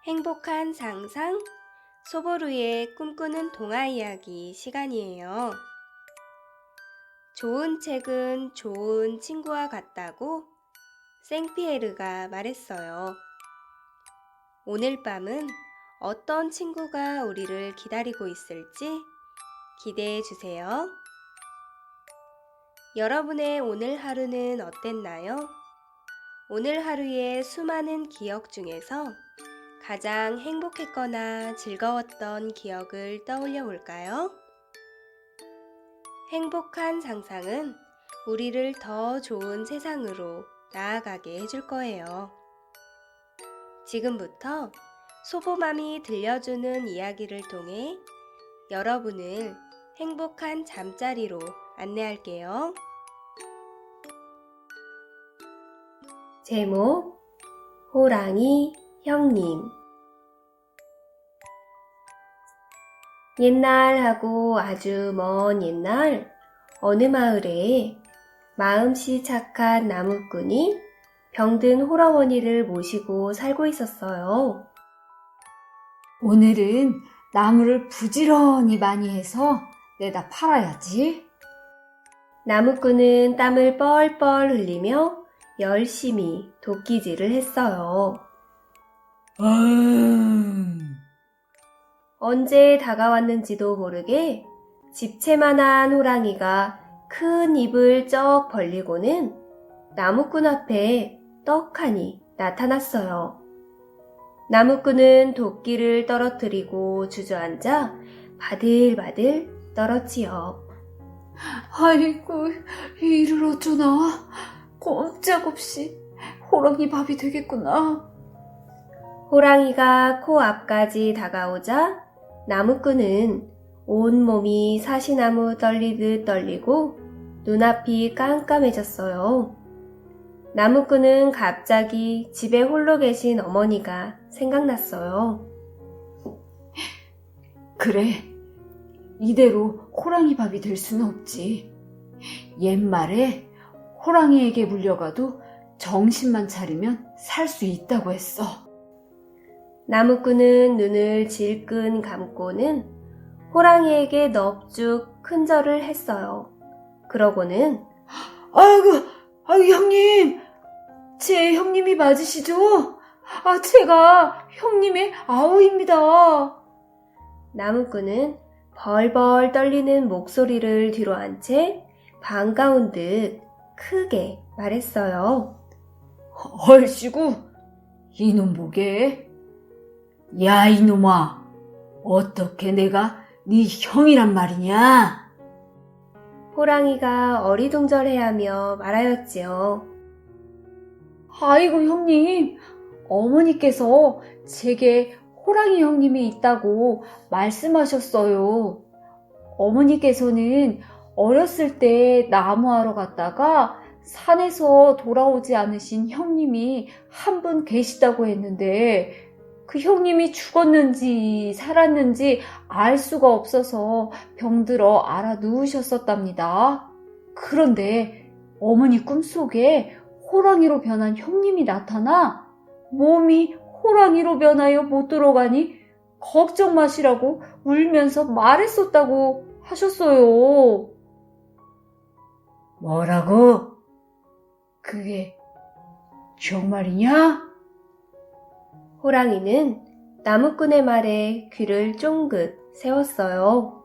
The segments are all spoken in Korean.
행복한 상상, 소보루의 꿈꾸는 동화 이야기 시간이에요. 좋은 책은 좋은 친구와 같다고 생피에르가 말했어요. 오늘 밤은 어떤 친구가 우리를 기다리고 있을지 기대해 주세요. 여러분의 오늘 하루는 어땠나요? 오늘 하루의 수많은 기억 중에서 가장 행복했거나 즐거웠던 기억을 떠올려 볼까요? 행복한 상상은 우리를 더 좋은 세상으로 나아가게 해줄 거예요. 지금부터 소보맘이 들려주는 이야기를 통해 여러분을 행복한 잠자리로 안내할게요. 제목, 호랑이 형님. 옛날하고 아주 먼 옛날 어느 마을에 마음씨 착한 나무꾼이 병든 호랑이를 모시고 살고 있었어요. 오늘은 나무를 부지런히 많이 해서 내다 팔아야지. 나무꾼은 땀을 뻘뻘 흘리며 열심히 도끼질을 했어요. 언제 다가왔는지도 모르게 집채만한 호랑이가 큰 입을 쩍 벌리고는 나무꾼 앞에 떡하니 나타났어요. 나무꾼은 도끼를 떨어뜨리고 주저앉아 바들바들 떨었지요. 아이고, 이를 어쩌나. 꼼짝없이 호랑이 밥이 되겠구나. 호랑이가 코 앞까지 다가오자 나무꾼은 온몸이 사시나무 떨리듯 떨리고 눈앞이 깜깜해졌어요. 나무꾼은 갑자기 집에 홀로 계신 어머니가 생각났어요. 그래, 이대로 호랑이 밥이 될 수는 없지. 옛말에 호랑이에게 물려가도 정신만 차리면 살 수 있다고 했어. 나무꾼은 눈을 질끈 감고는 호랑이에게 넙죽 큰절을 했어요. 그러고는 아이고, 형님! 제 형님이 맞으시죠? 제가 형님의 아우입니다. 나무꾼은 벌벌 떨리는 목소리를 뒤로 한 채 반가운 듯 크게 말했어요. 얼씨구, 이놈 보게. 야, 이놈아, 어떻게 내가 네 형이란 말이냐? 호랑이가 어리둥절해하며 말하였지요. 아이고, 형님, 어머니께서 제게 호랑이 형님이 있다고 말씀하셨어요. 어머니께서는 어렸을 때 나무하러 갔다가 산에서 돌아오지 않으신 형님이 한 분 계시다고 했는데 그 형님이 죽었는지 살았는지 알 수가 없어서 병들어 알아 누우셨었답니다. 그런데 어머니 꿈속에 호랑이로 변한 형님이 나타나 몸이 호랑이로 변하여 못 들어가니 걱정 마시라고 울면서 말했었다고 하셨어요. 뭐라고? 그게 정말이냐? 호랑이는 나무꾼의 말에 귀를 쫑긋 세웠어요.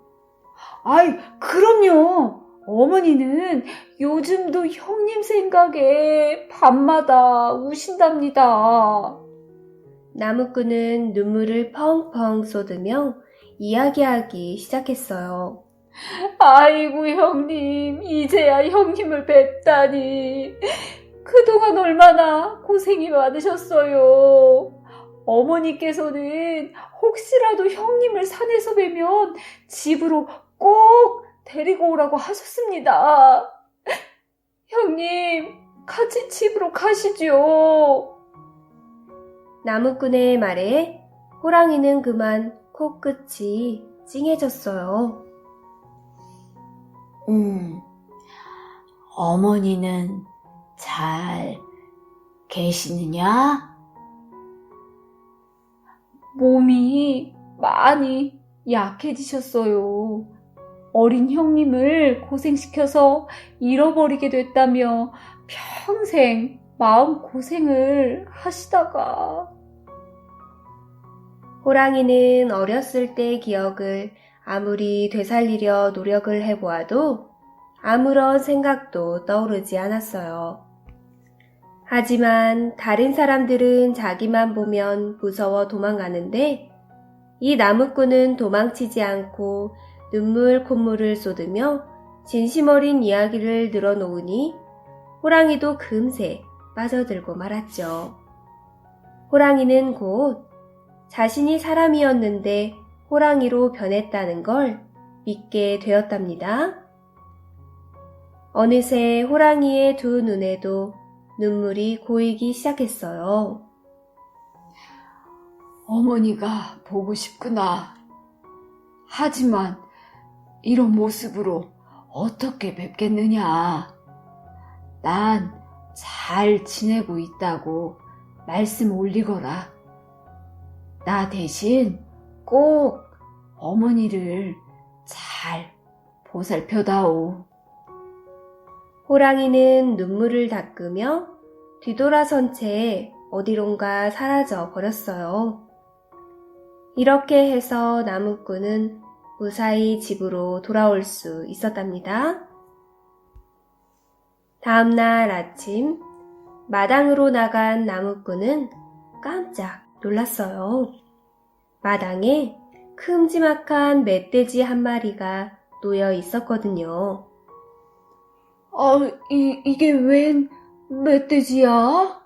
아이, 그럼요. 어머니는 요즘도 형님 생각에 밤마다 우신답니다. 나무꾼은 눈물을 펑펑 쏟으며 이야기하기 시작했어요. 아이고, 형님, 이제야 형님을 뵙다니. 그동안 얼마나 고생이 많으셨어요. 어머니께서는 혹시라도 형님을 산에서 뵈면 집으로 꼭 데리고 오라고 하셨습니다. 형님, 같이 집으로 가시죠. 나무꾼의 말에 호랑이는 그만 코끝이 찡해졌어요. 어머니는 잘 계시느냐? 몸이 많이 약해지셨어요. 어린 형님을 고생시켜서 잃어버리게 됐다며 평생 마음고생을 하시다가. 호랑이는 어렸을 때의 기억을 아무리 되살리려 노력을 해보아도 아무런 생각도 떠오르지 않았어요. 하지만 다른 사람들은 자기만 보면 무서워 도망가는데 이 나무꾼은 도망치지 않고 눈물 콧물을 쏟으며 진심 어린 이야기를 늘어놓으니 호랑이도 금세 빠져들고 말았죠. 호랑이는 곧 자신이 사람이었는데 호랑이로 변했다는 걸 믿게 되었답니다. 어느새 호랑이의 두 눈에도 눈물이 고이기 시작했어요. 어머니가 보고 싶구나. 하지만 이런 모습으로 어떻게 뵙겠느냐. 난 잘 지내고 있다고 말씀 올리거라. 나 대신 꼭 어머니를 잘 보살펴다오. 호랑이는 눈물을 닦으며 뒤돌아선 채 어디론가 사라져 버렸어요. 이렇게 해서 나무꾼은 무사히 집으로 돌아올 수 있었답니다. 다음날 아침 마당으로 나간 나무꾼은 깜짝 놀랐어요. 마당에 큼지막한 멧돼지 한 마리가 놓여 있었거든요. 이게 웬 멧돼지야?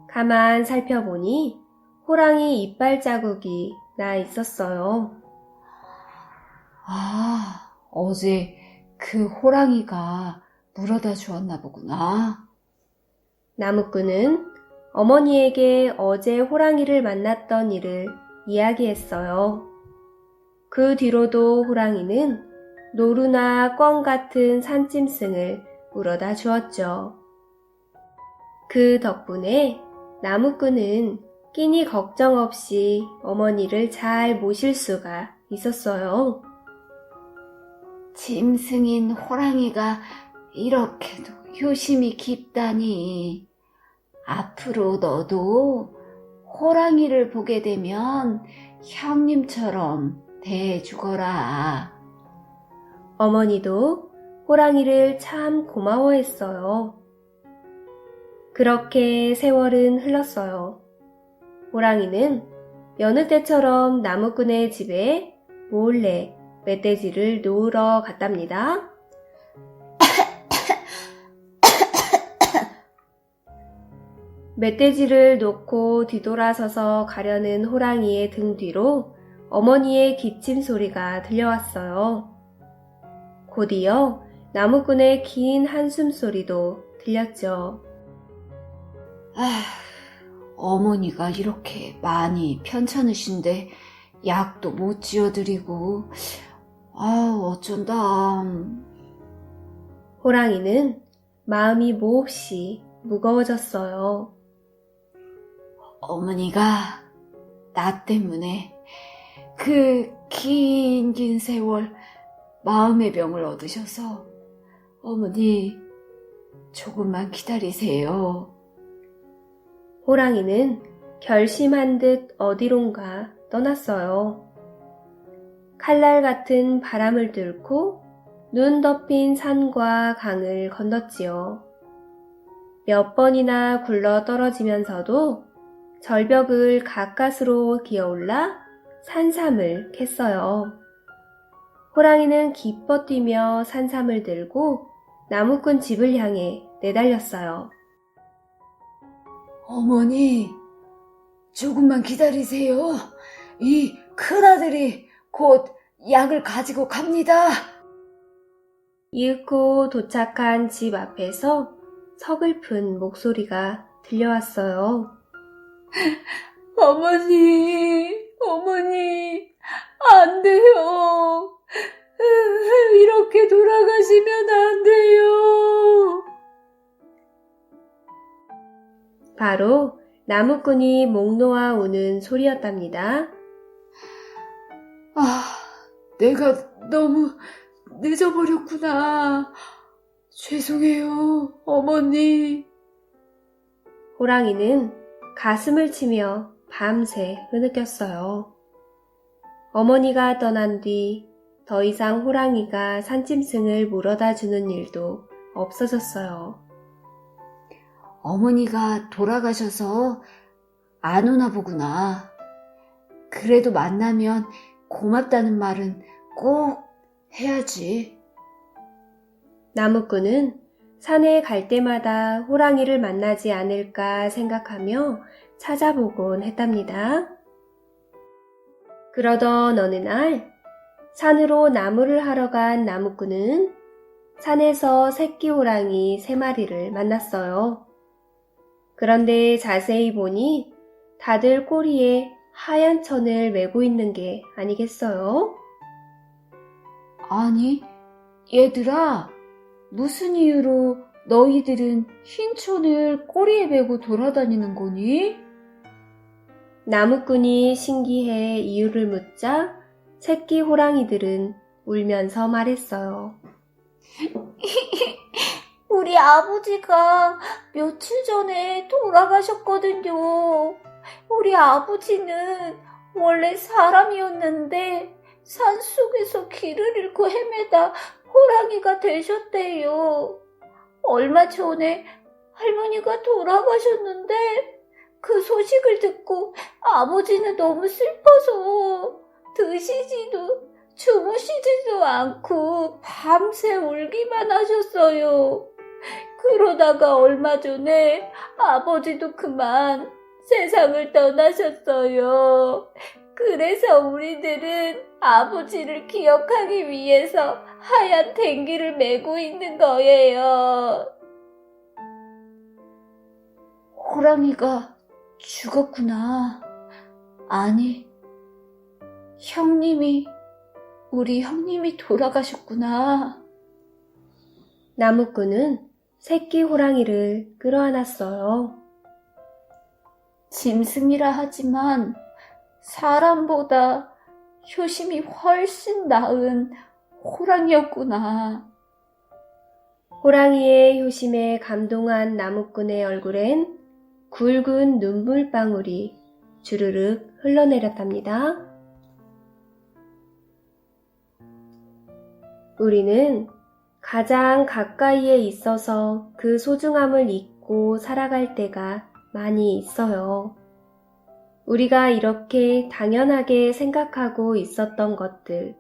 가만 살펴보니 호랑이 이빨 자국이 나 있었어요. 어제 그 호랑이가 물어다 주었나 보구나. 나무꾼은 어머니에게 어제 호랑이를 만났던 일을 이야기했어요. 그 뒤로도 호랑이는 노루나 꿩 같은 산짐승을 물어다 주었죠. 그 덕분에 나무꾼은 끼니 걱정 없이 어머니를 잘 모실 수가 있었어요. 짐승인 호랑이가 이렇게도 효심이 깊다니. 앞으로 너도 호랑이를 보게 되면 형님처럼 대해주거라. 어머니도 호랑이를 참 고마워했어요. 그렇게 세월은 흘렀어요. 호랑이는 여느 때처럼 나무꾼의 집에 몰래 멧돼지를 놓으러 갔답니다. 멧돼지를 놓고 뒤돌아서서 가려는 호랑이의 등 뒤로 어머니의 기침 소리가 들려왔어요. 곧이어 나무꾼의 긴 한숨 소리도 들렸죠. 어머니가 이렇게 많이 편찮으신데 약도 못 지어드리고 어쩐다. 호랑이는 마음이 몹시 무거워졌어요. 어머니가 나 때문에 그 긴 세월 마음의 병을 얻으셔서 어머니 조금만 기다리세요. 호랑이는 결심한 듯 어디론가 떠났어요. 칼날 같은 바람을 뚫고 눈 덮인 산과 강을 건넜지요. 몇 번이나 굴러 떨어지면서도 절벽을 가까스로 기어올라 산삼을 캤어요. 호랑이는 기뻐 뛰며 산삼을 들고 나무꾼 집을 향해 내달렸어요. 어머니, 조금만 기다리세요. 이 큰아들이 곧 약을 가지고 갑니다. 이윽고 도착한 집 앞에서 서글픈 목소리가 들려왔어요. 어머니, 바로 나무꾼이 목 놓아 우는 소리였답니다. 아, 내가 너무 늦어버렸구나. 죄송해요, 어머니. 호랑이는 가슴을 치며 밤새 흐느꼈어요. 어머니가 떠난 뒤 더 이상 호랑이가 산짐승을 물어다 주는 일도 없어졌어요. 어머니가 돌아가셔서 안 오나 보구나. 그래도 만나면 고맙다는 말은 꼭 해야지. 나무꾼은 산에 갈 때마다 호랑이를 만나지 않을까 생각하며 찾아보곤 했답니다. 그러던 어느 날 산으로 나무를 하러 간 나무꾼은 산에서 새끼 호랑이 3마리를 만났어요. 그런데 자세히 보니 다들 꼬리에 하얀 천을 메고 있는 게 아니겠어요? 아니, 얘들아, 무슨 이유로 너희들은 흰 천을 꼬리에 메고 돌아다니는 거니? 나무꾼이 신기해 이유를 묻자 새끼 호랑이들은 울면서 말했어요. 우리 아버지가 며칠 전에 돌아가셨거든요. 우리 아버지는 원래 사람이었는데 산속에서 길을 잃고 헤매다 호랑이가 되셨대요. 얼마 전에 할머니가 돌아가셨는데 그 소식을 듣고 아버지는 너무 슬퍼서 드시지도 주무시지도 않고 밤새 울기만 하셨어요. 그러다가 얼마 전에 아버지도 그만 세상을 떠나셨어요. 그래서 우리들은 아버지를 기억하기 위해서 하얀 댕기를 메고 있는 거예요. 호랑이가 죽었구나. 아니, 우리 형님이 돌아가셨구나. 나무꾼은 새끼 호랑이를 끌어안았어요. 짐승이라 하지만 사람보다 효심이 훨씬 나은 호랑이였구나. 호랑이의 효심에 감동한 나무꾼의 얼굴엔 굵은 눈물방울이 주르륵 흘러내렸답니다. 우리는 가장 가까이에 있어서 그 소중함을 잊고 살아갈 때가 많이 있어요. 우리가 이렇게 당연하게 생각하고 있었던 것들,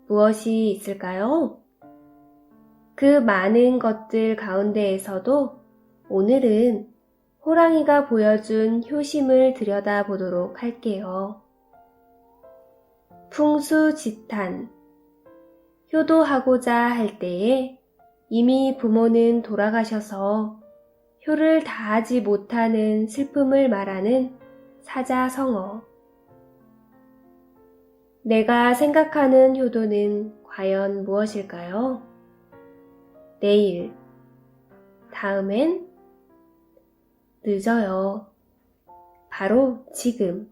무엇이 있을까요? 그 많은 것들 가운데에서도 오늘은 호랑이가 보여준 효심을 들여다보도록 할게요. 풍수지탄. 효도하고자 할 때에 이미 부모는 돌아가셔서 효를 다하지 못하는 슬픔을 말하는 사자성어. 내가 생각하는 효도는 과연 무엇일까요? 내일, 다음엔 늦어요. 바로 지금.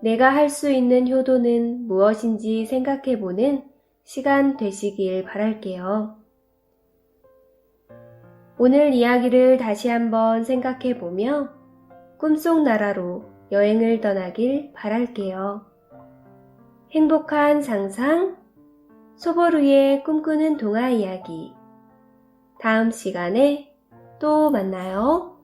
내가 할 수 있는 효도는 무엇인지 생각해보는 시간 되시길 바랄게요. 오늘 이야기를 다시 한번 생각해보며 꿈속 나라로 여행을 떠나길 바랄게요. 행복한 상상, 소보루의 꿈꾸는 동화 이야기. 다음 시간에 또 만나요.